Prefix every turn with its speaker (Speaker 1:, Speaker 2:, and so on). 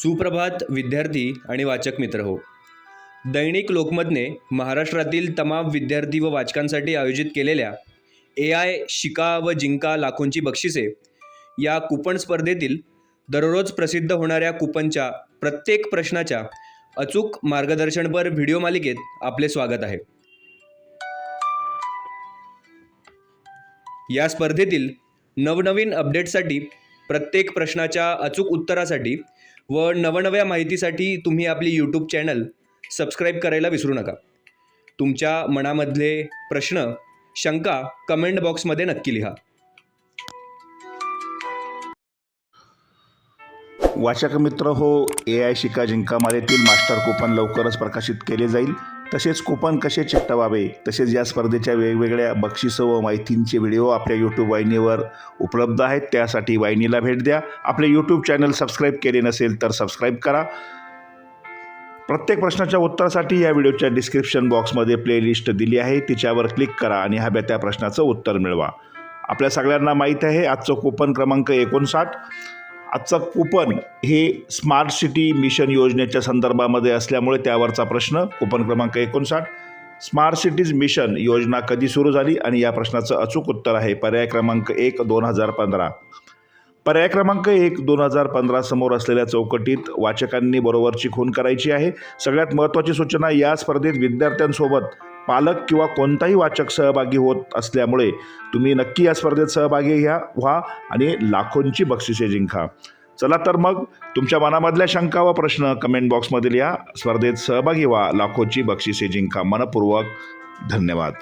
Speaker 1: सुप्रभात विद्यार्थी आणि वाचक मित्र हो. दैनिक लोकमतने महाराष्ट्रातील तमाम विद्यार्थी व वाचकांसाठी आयोजित केलेल्या AI शिका व जिंका लाखोंची बक्षिसे या कूपन स्पर्धेतील दररोज प्रसिद्ध होणाऱ्या कूपनच्या प्रत्येक प्रश्नाच्या अचूक मार्गदर्शनपर व्हिडिओ मालिकेत आपले स्वागत आहे. या स्पर्धेतील नवनवीन अपडेट्ससाठी, प्रत्येक प्रश्नाच्या अचूक उत्तरासाठी व नवनव्या माहितीसाठी तुम्ही आपली यूट्यूब चॅनल सबस्क्राईब करायला विसरू नका. तुमच्या मनामधले प्रश्न, शंका कमेंट बॉक्समध्ये नक्की लिहा.
Speaker 2: वाचक मित्र हो, AI शिका जिंका मालेतील मास्टर कूपन लवकरच प्रकाशित केले जाईल. तसेच कूपन कसे चिकटवावे, तसेच या स्पर्धेच्या वेगवेगळ्या बक्षिसं व माहितींचे व्हिडिओ आपल्या यूट्यूब वाहिनीवर उपलब्ध आहेत. त्यासाठी वाहिनीला भेट द्या. आपले यूट्यूब चॅनल सबस्क्राईब केले नसेल तर सबस्क्राईब करा. प्रत्येक प्रश्नाच्या उत्तरासाठी या व्हिडिओच्या डिस्क्रिप्शन बॉक्समध्ये प्लेलिस्ट दिली आहे, तिच्यावर क्लिक करा आणि हव्या त्या प्रश्नाचं उत्तर मिळवा. आपल्या सगळ्यांना माहीत आहे आजचं कूपन क्रमांक 59. आजचं कूपन हे स्मार्ट सिटी मिशन योजनेच्या संदर्भामध्ये असल्यामुळे त्यावरचा प्रश्न कूपन क्रमांक 59. स्मार्ट सिटीज मिशन योजना कधी सुरू झाली आणि या प्रश्नाचं अचूक उत्तर आहे पर्याय क्रमांक 1 2015. पर्याय क्रमांक 1 2015 समोर असलेल्या चौकटीत वाचकांनी बरोबरची खूण करायची आहे. सगळ्यात महत्त्वाची सूचना, या स्पर्धेत विद्यार्थ्यांसोबत पालक किंवा कोणताही वाचक सहभागी होत असल्यामुळे तुम्ही नक्की या स्पर्धेत सहभागी व्हा आणि लाखोंची बक्षिसे जिंका. चला तर मग तुमच्या मनामधल्या शंका व प्रश्न कमेंट बॉक्समध्ये लिहा. स्पर्धेत सहभागी व्हा, लाखोंची बक्षिसे जिंका. मनपूर्वक धन्यवाद.